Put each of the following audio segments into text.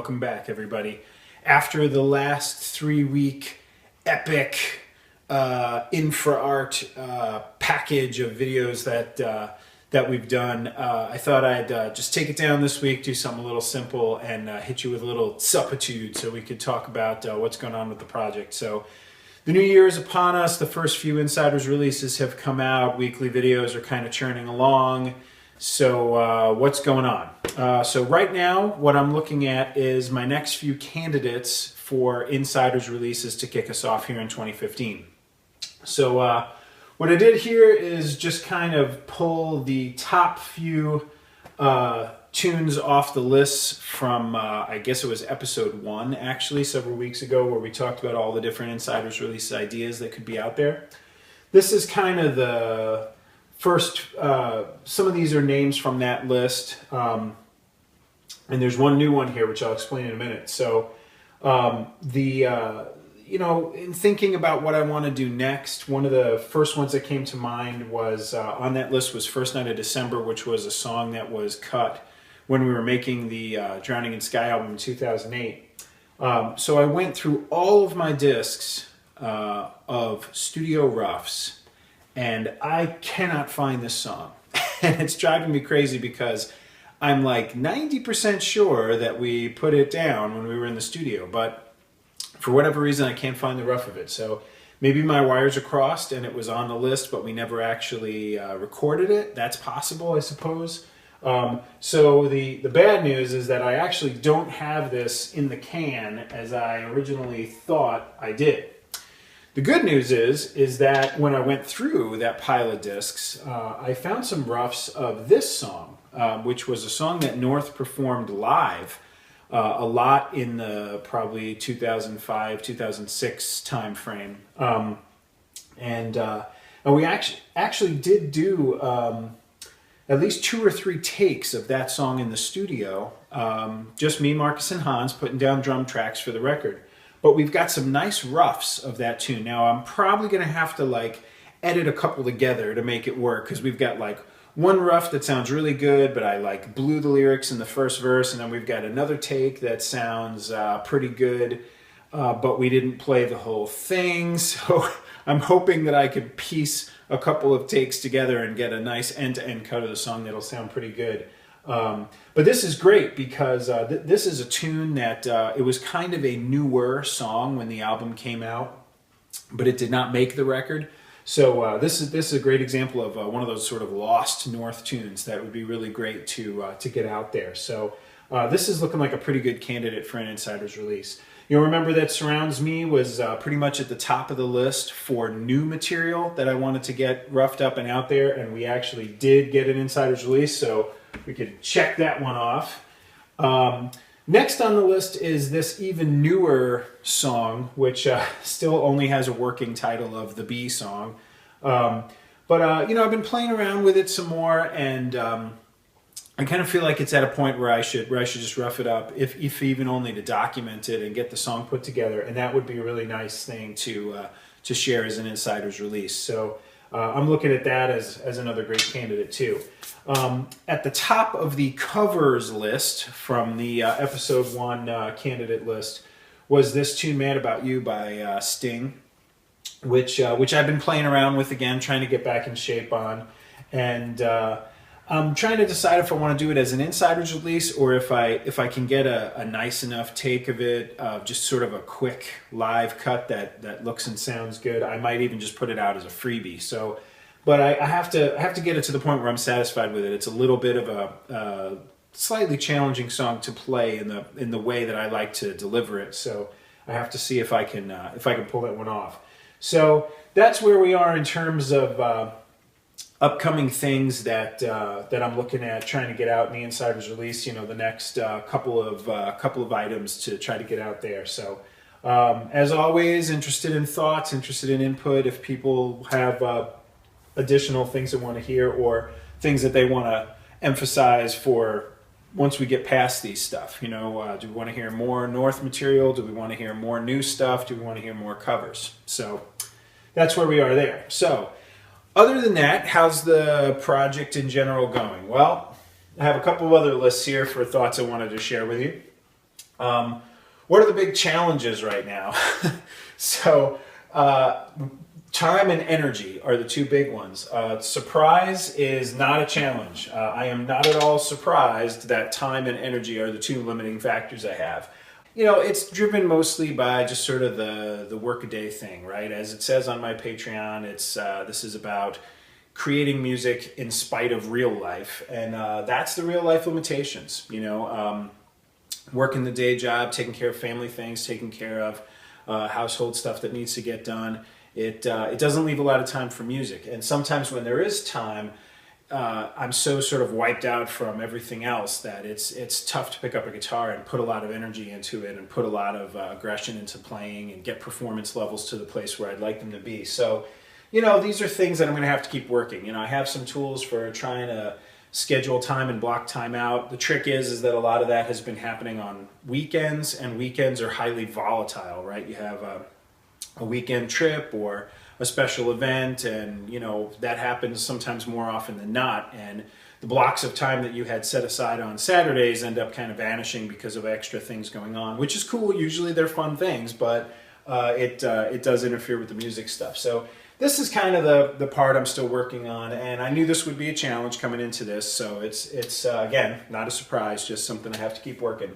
welcome back, everybody. After the last 3-week epic infra art package of videos that we've done, I thought I'd just take it down this week, do something a little simple, and hit you with a little suppitude so we could talk about what's going on with the project. So the new year is upon us. The first few Insiders releases have come out. Weekly videos are kind of churning along. So what's going on? So right now, what I'm looking at is my next few candidates for Insiders releases to kick us off here in 2015. So what I did here is just kind of pull the top few tunes off the list from, I guess it was episode 1, actually, several weeks ago, where we talked about all the different Insiders release ideas that could be out there. This is kind of the first, some of these are names from that list, and there's one new one here, which I'll explain in a minute. So you know, in thinking about what I want to do next, one of the first ones that came to mind was, on that list was First Night of December, which was a song that was cut when we were making the Drowning in Sky album in 2008. So I went through all of my discs of studio roughs, and I cannot find this song. And it's driving me crazy because I'm like 90% sure that we put it down when we were in the studio, but for whatever reason I can't find the rough of it. So maybe my wires are crossed and it was on the list, but we never actually recorded it. That's possible, I suppose. So the bad news is that I actually don't have this in the can as I originally thought I did. The good news is that when I went through that pile of discs, I found some roughs of this song, which was a song that North performed live a lot in the probably 2005, 2006 time frame. And we actually did do at least 2 or 3 takes of that song in the studio. Just me, Marcus, and Hans putting down drum tracks for the record. But we've got some nice roughs of that tune. Now, I'm probably going to have to like edit a couple together to make it work, because we've got like one rough that sounds really good, but I like blew the lyrics in the first verse, and then we've got another take that sounds pretty good, but we didn't play the whole thing. So I'm hoping that I could piece a couple of takes together and get a nice end-to-end cut of the song that'll sound pretty good. But this is great because this is a tune that it was kind of a newer song when the album came out, but it did not make the record. So this is a great example of one of those sort of lost North tunes that would be really great to get out there. So this is looking like a pretty good candidate for an Insiders release. You'll remember that Surrounds Me was pretty much at the top of the list for new material that I wanted to get roughed up and out there, and we actually did get an Insiders release, so we could check that one off. Next on the list is this even newer song, which still only has a working title of The Bee Song. But you know, I've been playing around with it some more, and I kind of feel like it's at a point where I should just rough it up, if even only to document it and get the song put together, and that would be a really nice thing to share as an Insiders release. So I'm looking at that as another great candidate too. At the top of the covers list from the episode 1 candidate list was this tune, Mad About You by Sting, which I've been playing around with again, trying to get back in shape on. And I'm trying to decide if I want to do it as an Insiders release or if I can get a nice enough take of it, just sort of a quick live cut that looks and sounds good. I might even just put it out as a freebie. So, but I have to get it to the point where I'm satisfied with it. It's a little bit of a slightly challenging song to play in the way that I like to deliver it. So I have to see if I can pull that one off. So that's where we are in terms of upcoming things that I'm looking at trying to get out in the Insiders release. You know, the next couple of items to try to get out there. So as always, interested in thoughts, interested in input. If people have additional things they want to hear or things that they want to emphasize for once we get past these stuff, you know, do we want to hear more North material? Do we want to hear more new stuff? Do we want to hear more covers? So that's where we are there. So other than that, how's the project in general going? Well, I have a couple of other lists here for thoughts I wanted to share with you. What are the big challenges right now? So, time and energy are the two big ones. Surprise is not a challenge. I am not at all surprised that time and energy are the two limiting factors I have. It's driven mostly by just sort of the workaday thing, right? As it says on my Patreon, this is about creating music in spite of real life, and that's the real life limitations. Working the day job, taking care of family things, taking care of household stuff that needs to get done. It doesn't leave a lot of time for music, and sometimes when there is time, I'm so sort of wiped out from everything else that it's tough to pick up a guitar and put a lot of energy into it and put a lot of aggression into playing and get performance levels to the place where I'd like them to be. So, these are things that I'm going to have to keep working. I have some tools for trying to schedule time and block time out. The trick is that a lot of that has been happening on weekends, and weekends are highly volatile, right? You have a weekend trip or a special event, and that happens sometimes more often than not, and the blocks of time that you had set aside on Saturdays end up kind of vanishing because of extra things going on, which is cool. Usually they're fun things, but it does interfere with the music stuff. So this is kind of the part I'm still working on, and I knew this would be a challenge coming into this, so it's again, not a surprise, just something I have to keep working.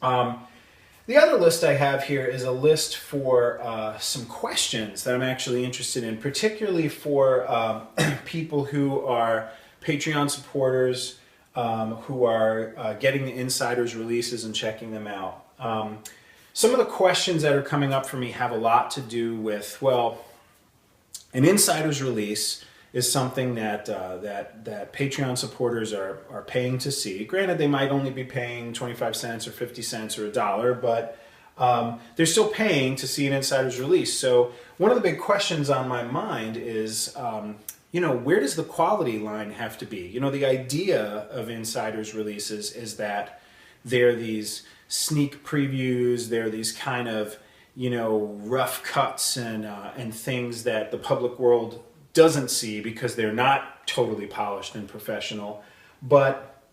The other list I have here is a list for some questions that I'm actually interested in, particularly for people who are Patreon supporters, who are getting the insiders releases and checking them out. Some of the questions that are coming up for me have a lot to do with, well, an insider's release is something that Patreon supporters are paying to see. Granted, they might only be paying 25 cents or 50 cents or $1, but they're still paying to see an insider's release. So one of the big questions on my mind is, where does the quality line have to be? The idea of insider's releases is that they're these sneak previews, they're these kind of rough cuts and things that the public world doesn't see because they're not totally polished and professional. But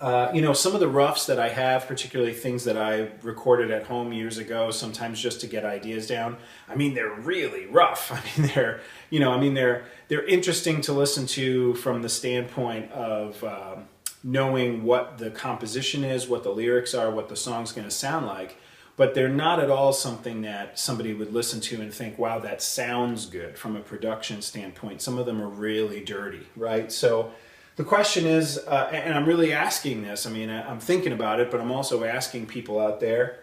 some of the roughs that I have, particularly things that I recorded at home years ago, sometimes just to get ideas down, they're really rough. They're interesting to listen to from the standpoint of knowing what the composition is, what the lyrics are, what the song's going to sound like. But they're not at all something that somebody would listen to and think, wow, that sounds good from a production standpoint. Some of them are really dirty, right? So the question is, and I'm really asking this, I'm thinking about it, but I'm also asking people out there,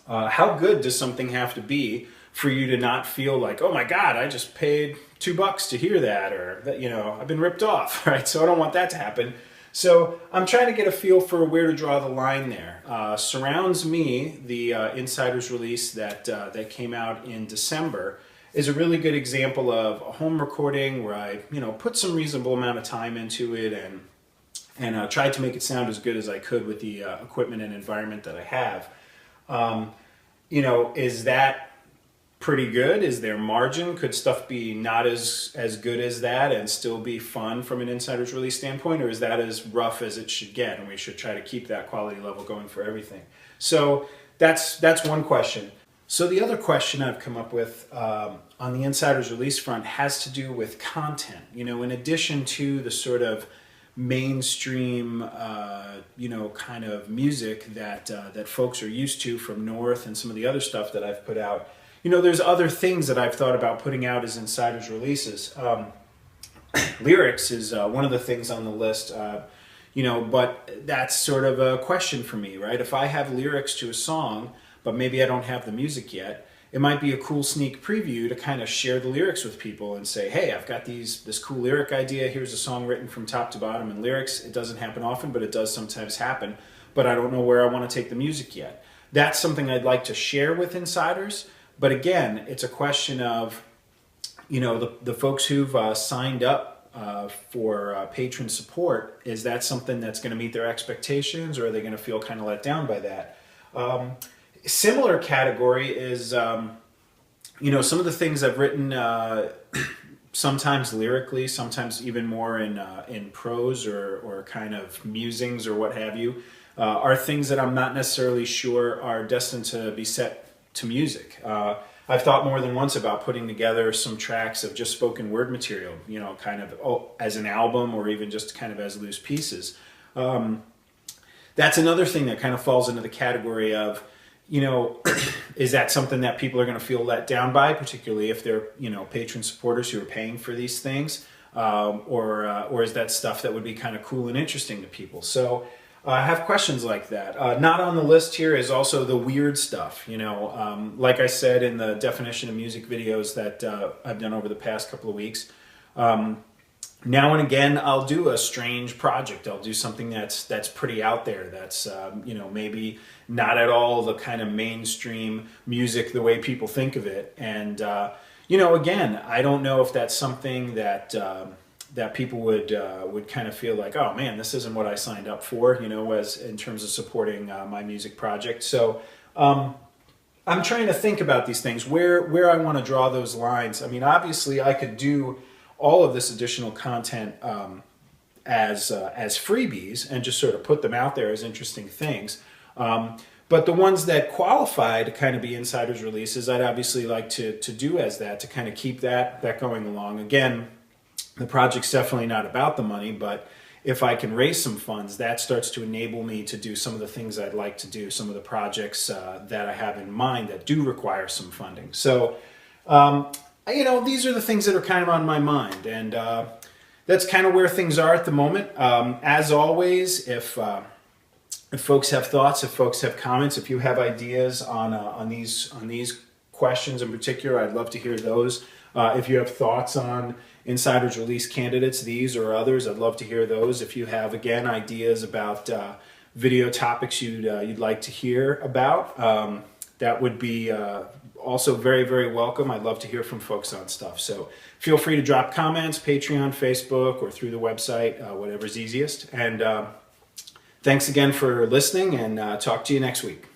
how good does something have to be for you to not feel like, oh my God, I just paid $2 to hear that, or that, I've been ripped off, right? So I don't want that to happen. So I'm trying to get a feel for where to draw the line there. Surrounds Me, the insider's release that came out in December, is a really good example of a home recording where I put some reasonable amount of time into it and tried to make it sound as good as I could with the equipment and environment that I have. Is that pretty good? Is there margin? Could stuff be not as good as that and still be fun from an insider's release standpoint, or is that as rough as it should get and we should try to keep that quality level going for everything? So that's one question. So the other question I've come up with on the insider's release front has to do with content. In addition to the sort of mainstream kind of music that folks are used to from North and some of the other stuff that I've put out, there's other things that I've thought about putting out as insider's releases. Lyrics is one of the things on the list, but that's sort of a question for me, right? If I have lyrics to a song, but maybe I don't have the music yet, it might be a cool sneak preview to kind of share the lyrics with people and say, hey, I've got this cool lyric idea. Here's a song written from top to bottom in lyrics. It doesn't happen often, but it does sometimes happen. But I don't know where I want to take the music yet. That's something I'd like to share with insiders. But again, it's a question of, the folks who've signed up for patron support, is that something that's going to meet their expectations, or are they going to feel kind of let down by that? Similar category is, some of the things I've written, sometimes lyrically, sometimes even more in prose or kind of musings or what have you. are things that I'm not necessarily sure are destined to be set to music. I've thought more than once about putting together some tracks of just spoken word material, you know, kind of as an album or even just kind of as loose pieces. That's another thing that kind of falls into the category of, you know, is that something that people are going to feel let down by, particularly if they're, you know, patron supporters who are paying for these things, or is that stuff that would be kind of cool and interesting to people? So I have questions like that. Not on the list here is also the weird stuff, you know, like I said in the definition of music videos that I've done over the past couple of weeks. Now and again, I'll do a strange project. I'll do something that's pretty out there. That's you know, maybe not at all the kind of mainstream music the way people think of it. And you know, again, I don't know if that's something that that people would kind of feel like, oh man, this isn't what I signed up for. You know, as in terms of supporting my music project. So I'm trying to think about these things, where I want to draw those lines. I mean, obviously, I could do all of this additional content as freebies and just sort of put them out there as interesting things. But the ones that qualify to kind of be insiders releases, I'd obviously like to do as that, to kind of keep that going along. Again, the project's definitely not about the money, but if I can raise some funds, that starts to enable me to do some of the things I'd like to do, some of the projects that I have in mind that do require some funding. So, you know, these are the things that are kind of on my mind, and that's kind of where things are at the moment. As always, if folks have thoughts, if folks have comments, if you have ideas on these questions in particular, I'd love to hear those. If you have thoughts on insiders release candidates, these or others, I'd love to hear those. If you have, again, ideas about video topics you'd like to hear about, that would be also very, very welcome. I'd love to hear from folks on stuff. So feel free to drop comments, Patreon, Facebook, or through the website, whatever's easiest. And thanks again for listening, and talk to you next week.